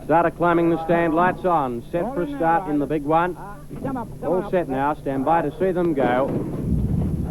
Starter climbing the stand, lights on, set for a start in the big one. All set now, stand by to see them go.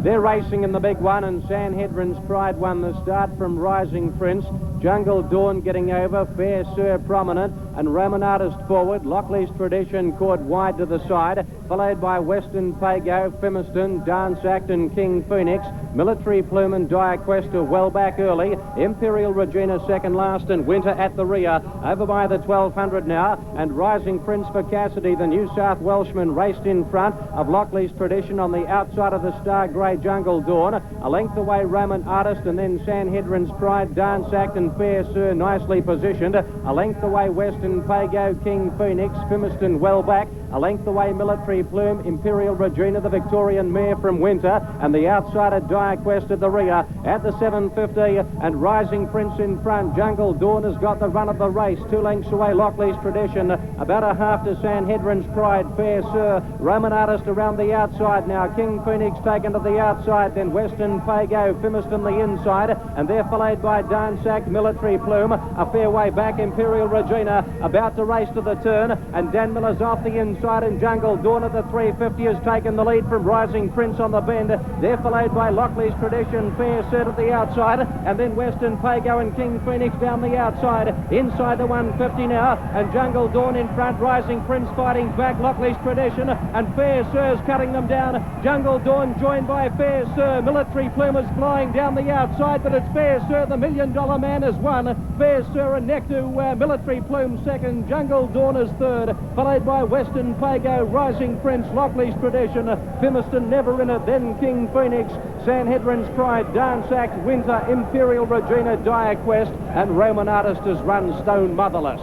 They're racing in the big one, and Sanhedrin's Pride won the start from Rising Prince. Jungle Dawn getting over, Fair Sir prominent, and Roman Artist forward. Lockley's Tradition caught wide to the side, followed by Western Pago, Fimiston, Dance Act and King Phoenix. Military Plume and Dire Quest are well back early. Imperial Regina second last, and Winter at the rear. Over by the 1200 now, and Rising Prince for Cassidy, the New South Welshman, raced in front of Lockley's Tradition on the outside of the Star Grey Jungle Dawn. A length away Roman Artist, and then Sanhedrin's Pride, Dance Act and Fair Sir nicely positioned. A length away Western Pago, King Phoenix, Fimiston well back. A length away Military Plume, Imperial Regina, the Victorian mare from Winter, and the outsider Dire Quest at the rear. At the 750, and Rising Prince in front. Jungle Dawn has got the run of the race. 2 lengths away Lockley's Tradition. About a half to Sanhedrin's Pride, Fair Sir. Roman Artist around the outside now. King Phoenix taken to the outside, then Western Pago, Fimiston the inside, and they're followed by Dance Act, Military Plume. A fair way back, Imperial Regina about to race to the turn, and Dan Miller's off the inside, and Jungle Dawn at the 350 has taken the lead from Rising Prince on the bend. They're followed by Lockley's Tradition, Fair Sir at the outside, and then Western Pago and King Phoenix down the outside. Inside the 150 now, and Jungle Dawn in front, Rising Prince fighting back, Lockley's Tradition, and Fair Sir's cutting them down. Jungle Dawn joined by Fair Sir. Military Plume is flying down the outside, but it's Fair Sir, the $1 million man, has won. Fair Sir and neck to Military Plume second. Jungle Dawn is third, followed by Western Pago, Rising Prince, Lockley's Tradition, Fimiston never in it, then King Phoenix, Sanhedrin's Pride, Dance Act, Winter, Imperial Regina, Dire Quest, and Roman Artist has run Stone Motherless.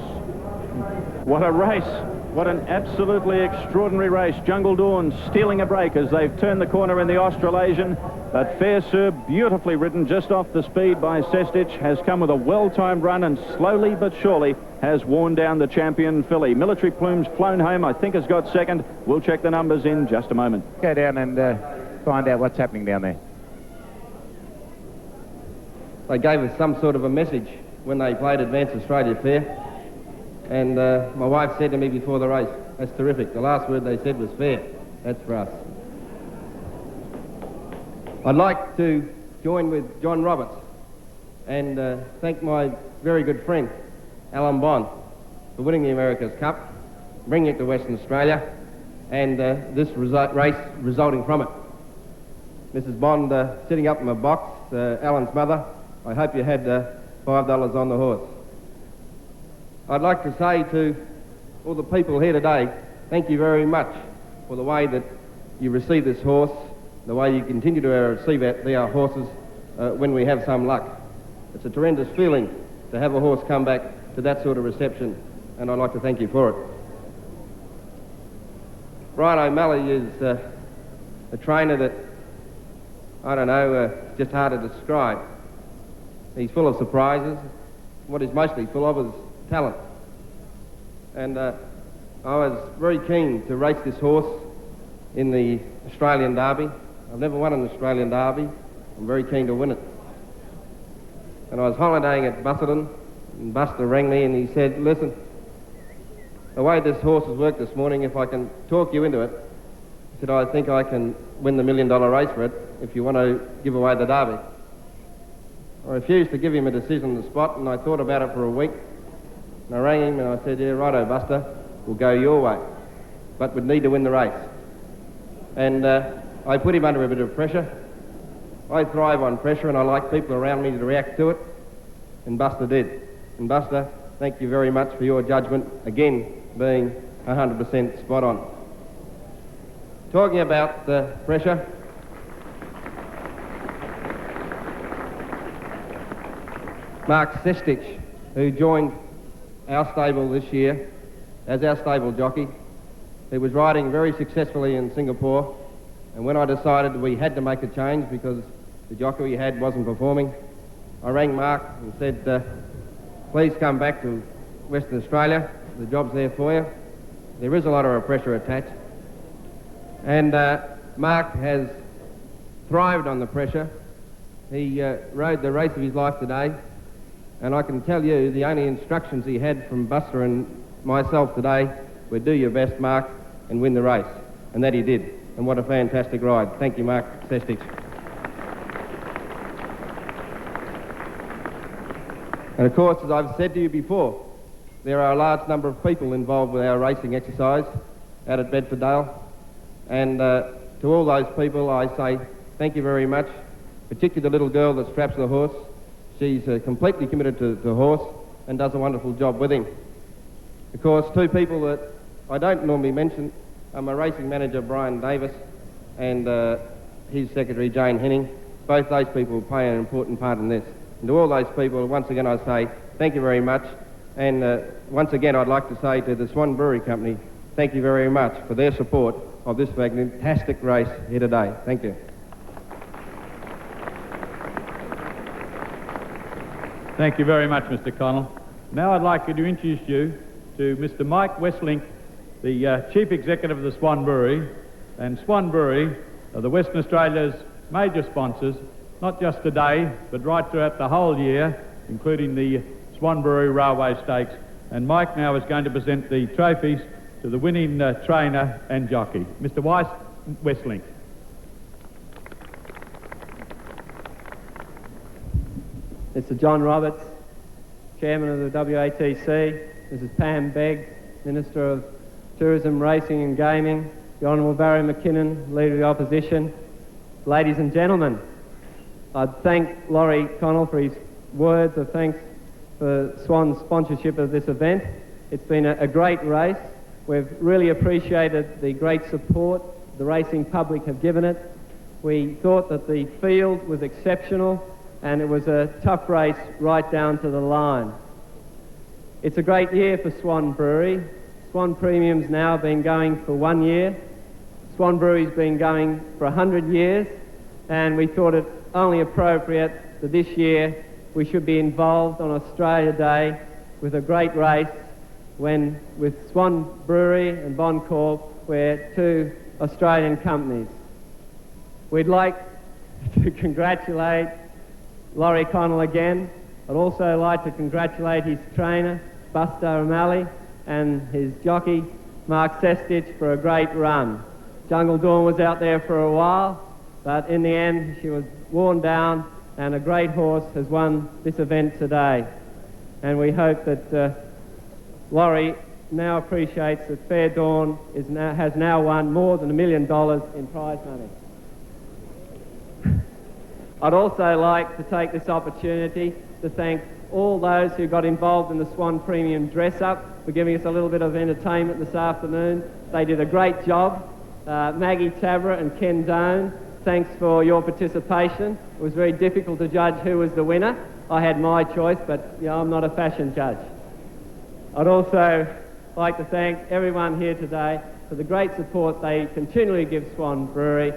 What a race. What an absolutely extraordinary race. Jungle Dawn stealing a break as they've turned the corner in the Australasian. But Fair Sir, beautifully ridden just off the speed by Sestich, has come with a well-timed run and slowly but surely has worn down the champion filly. Military Plume's flown home, I think has got second. We'll check the numbers in just a moment. Go down and find out what's happening down there. They gave us some sort of a message when they played Advance Australia Fair. And my wife said to me before the race, "That's terrific. The last word they said was fair. That's for us." I'd like to join with John Roberts and thank my very good friend, Alan Bond, for winning the America's Cup, bringing it to Western Australia, and this race resulting from it. Mrs. Bond sitting up in my box, Alan's mother, I hope you had $5 on the horse. I'd like to say to all the people here today, thank you very much for the way that you receive this horse, the way you continue to receive our horses when we have some luck. It's a tremendous feeling to have a horse come back to that sort of reception, and I'd like to thank you for it. Brian O'Malley is a trainer that, I don't know, just hard to describe. He's full of surprises. What he's mostly full of is talent. And I was very keen to race this horse in the Australian Derby. I've never won an Australian Derby. I'm very keen to win it. And I was holidaying at Busselton, and Buster rang me and he said, "Listen, the way this horse has worked this morning, if I can talk you into it," he said, "I think I can win the $1 million race for it if you want to give away the Derby." I refused to give him a decision on the spot, and I thought about it for a week. And I rang him and I said, "Yeah, righto, Buster, we'll go your way, but we'd need to win the race." And I put him under a bit of pressure. I thrive on pressure and I like people around me to react to it, and Buster did. And Buster, thank you very much for your judgment, again being 100% spot on. Talking about pressure, Mark Sestich, who joined our stable this year as our stable jockey, he was riding very successfully in Singapore, and when I decided we had to make a change because the jockey we had wasn't performing, I rang Mark and said, "Please come back to Western Australia, the job's there for you." There is a lot of pressure attached, and Mark has thrived on the pressure. He rode the race of his life today, and I can tell you the only instructions he had from Buster and myself today would do your best, Mark, and win the race. And that he did. And what a fantastic ride. Thank you, Mark Sestich. And of course, as I've said to you before, there are a large number of people involved with our racing exercise out at Bedfordale. And to all those people, I say thank you very much, particularly the little girl that straps the horse. She's completely committed to the horse and does a wonderful job with him. Of course, two people that I don't normally mention are my racing manager, Brian Davis, and his secretary, Jane Henning. Both those people play an important part in this. And to all those people, once again, I say thank you very much. And once again, I'd like to say to the Swan Brewery Company, thank you very much for their support of this fantastic race here today. Thank you. Thank you very much, Mr. Connell. Now I'd like to introduce you to Mr. Mike Westlink, the Chief Executive of the Swan Brewery. And Swan Brewery are the Western Australia's major sponsors, not just today, but right throughout the whole year, including the Swan Brewery Railway Stakes. And Mike now is going to present the trophies to the winning trainer and jockey, Mr. Westlink. Mr. John Roberts, Chairman of the WATC, Mrs. Pam Begg, Minister of Tourism, Racing and Gaming, the Honourable Barry McKinnon, Leader of the Opposition, ladies and gentlemen, I'd thank Laurie Connell for his words of thanks for Swan's sponsorship of this event. It's been a great race. We've really appreciated the great support the racing public have given it. We thought that the field was exceptional and it was a tough race right down to the line. It's a great year for Swan Brewery. Swan Premium's now been going for 1 year. Swan Brewery's been going for 100 years, and we thought it only appropriate that this year we should be involved on Australia Day with a great race when, with Swan Brewery and Bond Corp, we're two Australian companies. We'd like to congratulate Laurie Connell again. I'd also like to congratulate his trainer, Buster O'Malley, and his jockey, Mark Sestich, for a great run. Jungle Dawn was out there for a while, but in the end she was worn down, and a great horse has won this event today. And we hope that Laurie now appreciates that Fair Dawn has now won more than $1 million in prize money. I'd also like to take this opportunity to thank all those who got involved in the Swan Premium dress-up for giving us a little bit of entertainment this afternoon. They did a great job. Maggie Tabra and Ken Doan, thanks for your participation. It was very difficult to judge who was the winner. I had my choice, but I'm not a fashion judge. I'd also like to thank everyone here today for the great support they continually give Swan Brewery